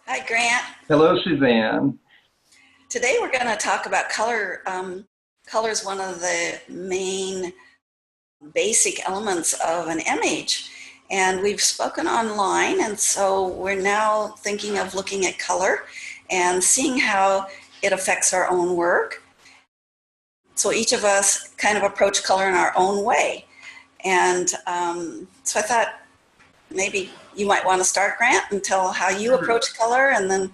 Hi, Grant. Hello, Suzanne. Today we're going to talk about color. Color is one of the main basic elements of an image. And we've spoken online, and so we're now thinking of looking at color and seeing how it affects our own work. So each of us kind of approach color in our own way. And so I thought maybe you might want to start, Grant, and tell how you Sure. approach color, and then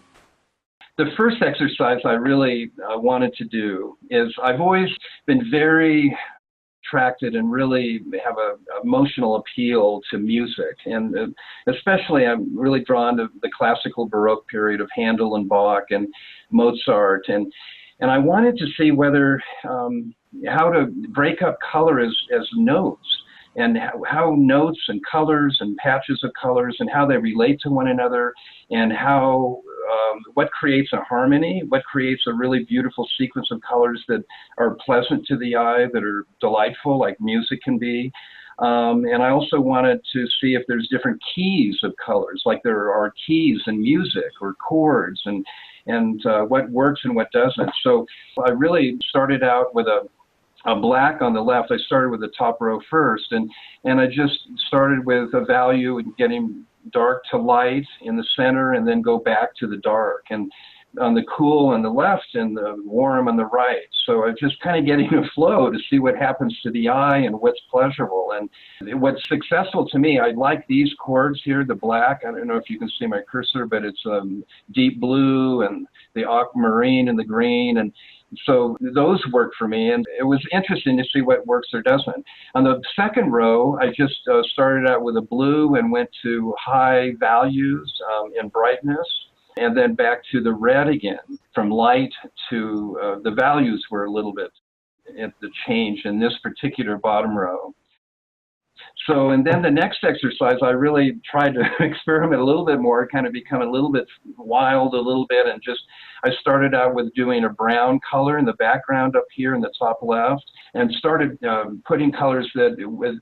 The first exercise I really wanted to do is I've always been very attracted and really have a emotional appeal to music, and especially I'm really drawn to the classical Baroque period of Handel and Bach and Mozart, and I wanted to see whether how to break up color as notes, and how notes and colors and patches of colors and how they relate to one another, and how what creates a harmony, what creates a really beautiful sequence of colors that are pleasant to the eye, that are delightful, like music can be. And I also wanted to see if there's different keys of colors, like there are keys in music or chords, and what works and what doesn't. So I really started out with a black on the left. I started with the top row first, and I just started with a value and getting dark to light in the center, and then go back to the dark, and on the cool on the left and the warm on the right. So I'm just kind of getting a flow to see what happens to the eye and what's pleasurable. And what's successful to me, I like these chords here, the black. I don't know if you can see my cursor, but it's deep blue and the aquamarine and the green. And so those work for me, and it was interesting to see what works or doesn't. On the second row, I just started out with a blue and went to high values in brightness, and then back to the red again. From light to the values were a little bit at the change in this particular bottom row. So, and then the next exercise, I really tried to experiment a little bit more, kind of become a little bit wild a little bit, and just, I started out with doing a brown color in the background up here in the top left, and started putting colors that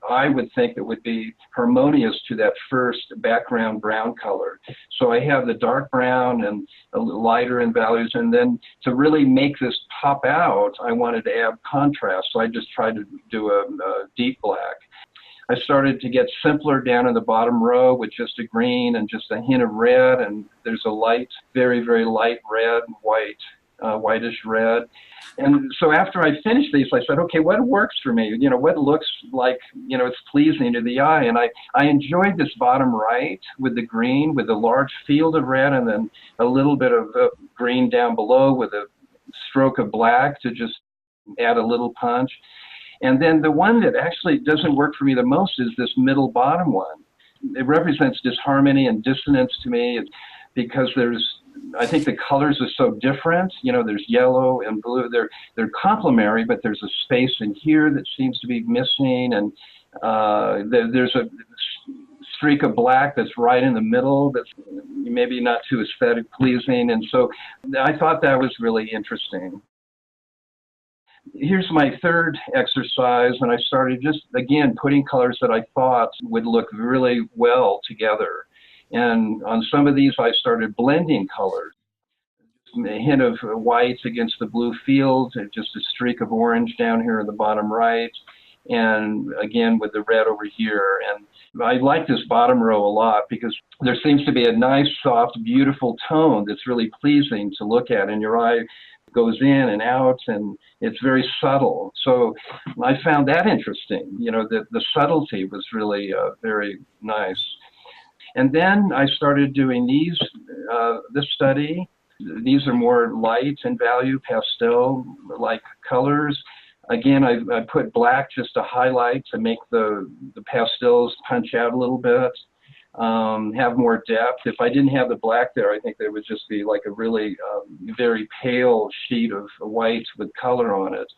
I would think that would be harmonious to that first background brown color. So I have the dark brown and a little lighter in values, and then to really make this pop out, I wanted to add contrast, so I just tried to do a deep black. I started to get simpler down in the bottom row with just a green and just a hint of red, and there's a light, very, very light red, white, whitish red. And so after I finished these, I said, okay, what works for me? You know, what looks like, you know, it's pleasing to the eye. And I enjoyed this bottom right with the green, with a large field of red, and then a little bit of green down below with a stroke of black to just add a little punch. And then the one that actually doesn't work for me the most is this middle bottom one. It represents disharmony and dissonance to me, because I think the colors are so different. You know, there's yellow and blue. They're complementary, but there's a space in here that seems to be missing, and there's a streak of black that's right in the middle that's maybe not too aesthetic pleasing. And so I thought that was really interesting. Here's my third exercise, and I started just, again, putting colors that I thought would look really well together. And on some of these, I started blending colors. A hint of white against the blue field, and just a streak of orange down here in the bottom right, and again with the red over here. And I like this bottom row a lot because there seems to be a nice, soft, beautiful tone that's really pleasing to look at, and your eye goes in and out, and it's very subtle. So I found that interesting. You know, the subtlety was really very nice. And then I started doing this study. These are more light in value, pastel-like colors. Again, I put black just to highlight, to make the pastels punch out a little bit, have more depth. If I didn't have the black there, I think there would just be like a really very pale sheet of white with color on it.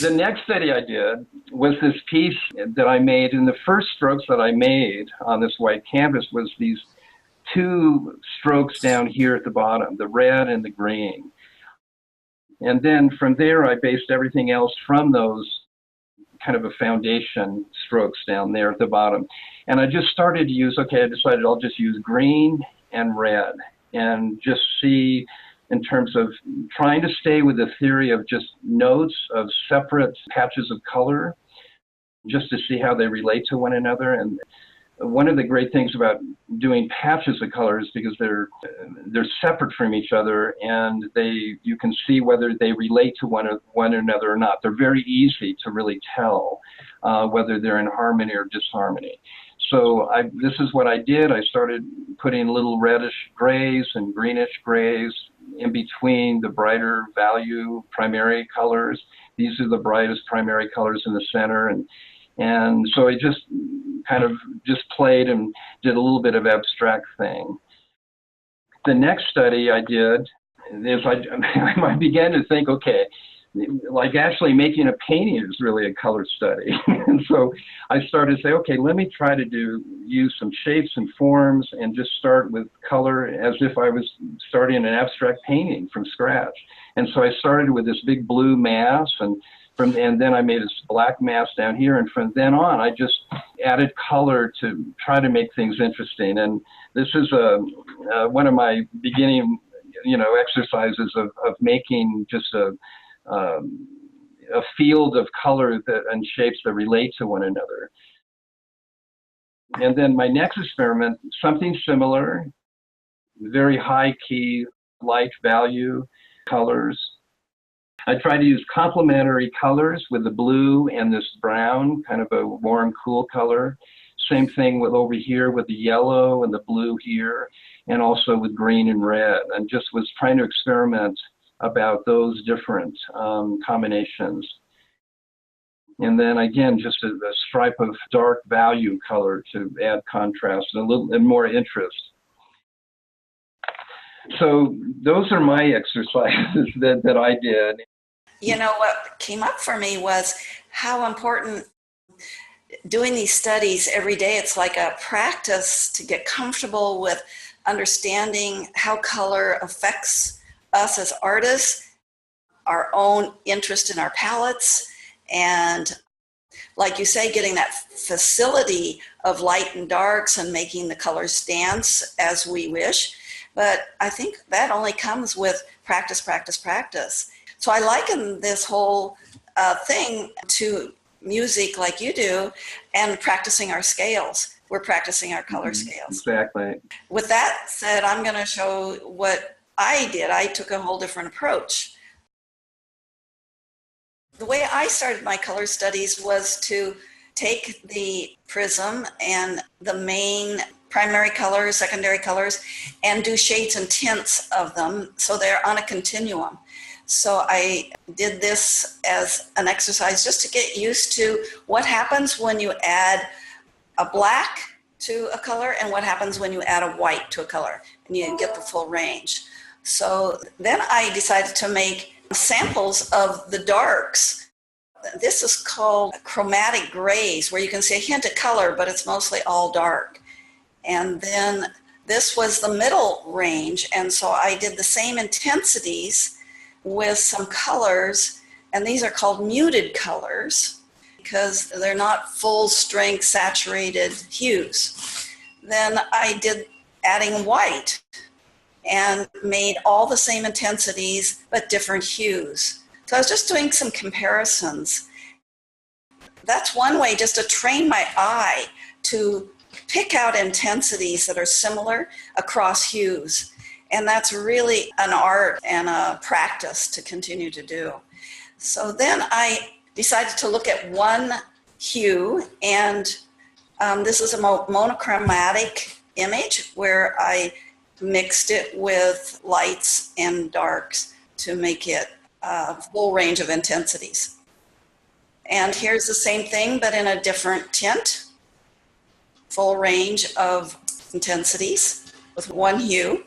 The next study I did was this piece that I made, and the first strokes that I made on this white canvas was these two strokes down here at the bottom, the red and the green. And then from there, I based everything else from those kind of a foundation strokes down there at the bottom. And I just started to use, okay, I decided I'll just use green and red, and just see in terms of trying to stay with the theory of just notes of separate patches of color, just to see how they relate to one another. And one of the great things about doing patches of color is because they're separate from each other, and you can see whether they relate to one another or not. They're very easy to really tell whether they're in harmony or disharmony. So this is what I did. I started putting little reddish grays and greenish grays in between the brighter value primary colors. These are the brightest primary colors in the center, and so I just kind of just played and did a little bit of abstract thing. The next study I did is I began to think, okay, like actually making a painting is really a color study. And so I started to say, okay, let me try to use some shapes and forms and just start with color as if I was starting an abstract painting from scratch. And so I started with this big blue mass, and then I made this black mass down here, and from then on I just added color to try to make things interesting. And this is one of my beginning exercises of making just a field of color and shapes that relate to one another. And then my next experiment, something similar, very high key, light value colors. I tried to use complementary colors with the blue and this brown, kind of a warm, cool color. Same thing with over here with the yellow and the blue here, and also with green and red, and just was trying to experiment about those different combinations. And then again, just a stripe of dark value color to add contrast and more interest. So those are my exercises that I did. What came up for me was how important doing these studies every day. It's like a practice to get comfortable with understanding how color affects us as artists, our own interest in our palettes, and like you say, getting that facility of light and darks and making the colors dance as we wish. But I think that only comes with practice, practice, practice. So I liken this whole thing to music like you do and practicing our scales. We're practicing our color scales. Exactly. With that said, I'm going to show what I did. I took a whole different approach. The way I started my color studies was to take the prism and the main primary colors, secondary colors, and do shades and tints of them so they're on a continuum. So I did this as an exercise just to get used to what happens when you add a black to a color and what happens when you add a white to a color, and you get the full range. So then I decided to make samples of the darks. This is called chromatic grays, where you can see a hint of color, but it's mostly all dark. And then this was the middle range, and so I did the same intensities with some colors, and these are called muted colors because they're not full strength saturated hues. Then I did adding white and made all the same intensities but different hues. So I was just doing some comparisons. That's one way just to train my eye to pick out intensities that are similar across hues. And that's really an art and a practice to continue to do. So then I decided to look at one hue, and this is a monochromatic image where I mixed it with lights and darks to make it a full range of intensities. And here's the same thing, but in a different tint, full range of intensities with one hue.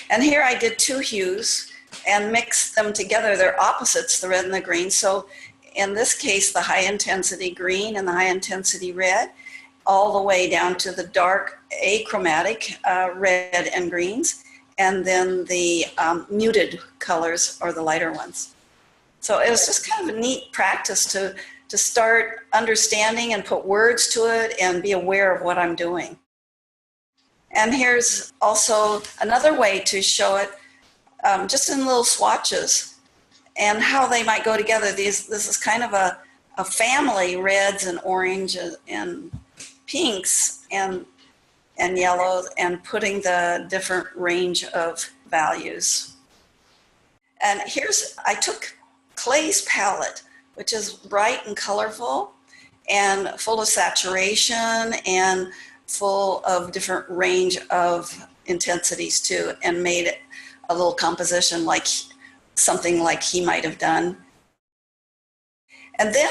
And here I did two hues and mixed them together. They're opposites, the red and the green. So in this case, the high intensity green and the high intensity red, all the way down to the dark achromatic red and greens, and then the muted colors or the lighter ones. So it was just kind of a neat practice to start understanding and put words to it and be aware of what I'm doing. And here's also another way to show it, just in little swatches and how they might go together. This is kind of a family, reds and oranges and pinks and yellows, and putting the different range of values. And I took Clay's palette, which is bright and colorful and full of saturation and full of different range of intensities too, and made it a little composition like something like he might have done. And then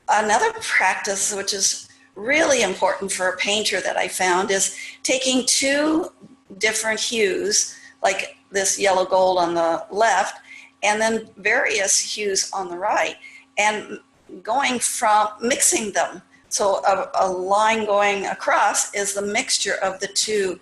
another practice, which is really important for a painter that I found, is taking two different hues, like this yellow gold on the left, and then various hues on the right, and mixing them. So a line going across is the mixture of the two.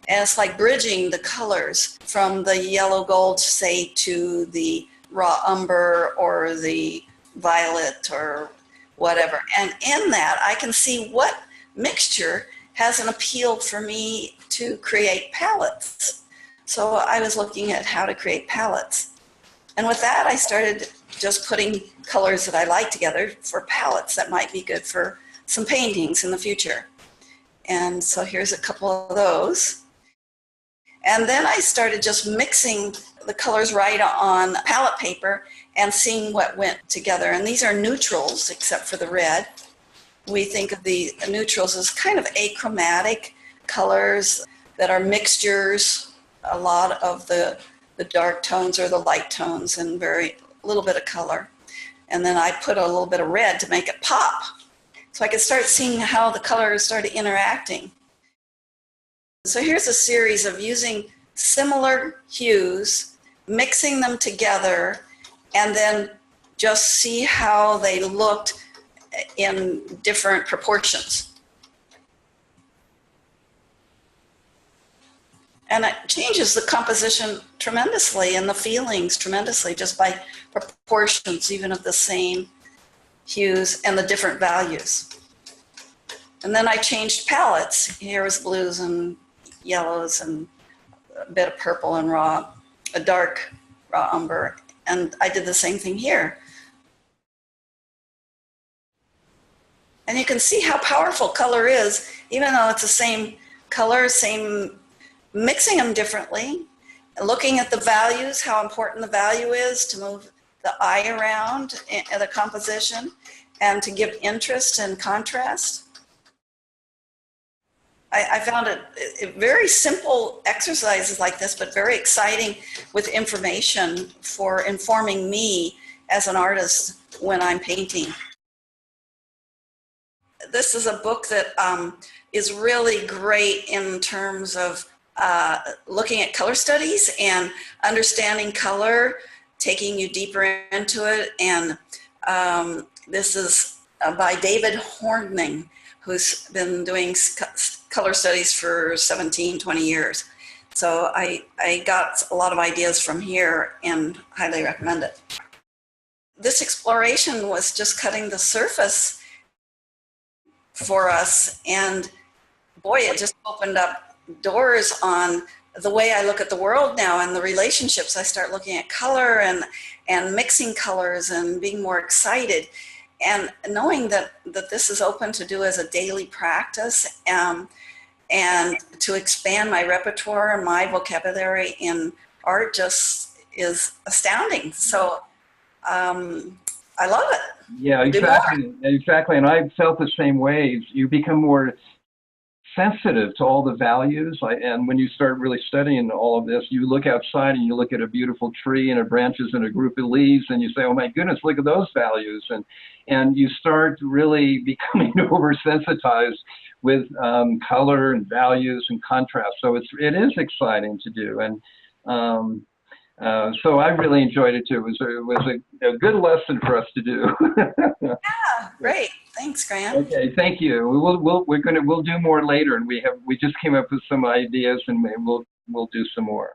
And it's like bridging the colors from the yellow gold, say, to the raw umber or the violet or whatever. And in that, I can see what mixture has an appeal for me to create palettes. So I was looking at how to create palettes. And with that, I started just putting colors that I like together for palettes that might be good for some paintings in the future. And so here's a couple of those. And then I started just mixing the colors right on palette paper and seeing what went together. And these are neutrals, except for the red. We think of the neutrals as kind of achromatic colors that are mixtures, a lot of the dark tones or the light tones, and very little bit of color. And then I put a little bit of red to make it pop, so I could start seeing how the colors started interacting. So here's a series of using similar hues, mixing them together, and then just see how they looked in different proportions. And it changes the composition tremendously and the feelings tremendously just by proportions, even of the same hues and the different values. And then I changed palettes. Here was blues and yellows and a bit of purple and a dark raw umber. And I did the same thing here. And you can see how powerful color is, even though it's the same color, mixing them differently, looking at the values, how important the value is to move the eye around in the composition and to give interest and contrast. I found it very simple exercises like this, but very exciting with information for informing me as an artist when I'm painting. This is a book that is really great in terms of looking at color studies and understanding color, taking you deeper into it. And this is by David Horning, who's been doing color studies for 17, 20 years. So I got a lot of ideas from here and highly recommend it. This exploration was just cutting the surface for us, and boy, it just opened up doors on the way I look at the world now and the relationships. I start looking at color and mixing colors and being more excited, and knowing that this is open to do as a daily practice, and to expand my repertoire and my vocabulary in art just is astounding. So I love it. Yeah, exactly. And I felt the same way. You become more sensitive to all the values. And when you start really studying all of this, you look outside and you look at a beautiful tree and it branches in a group of leaves, and you say, oh my goodness, look at those values. And you start really becoming oversensitized with color and values and contrast. So it is exciting to do. And so I really enjoyed it too. It was a good lesson for us to do. Yeah, great. Thanks, Grant. Okay, thank you. We'll do more later, and we just came up with some ideas, and we'll do some more.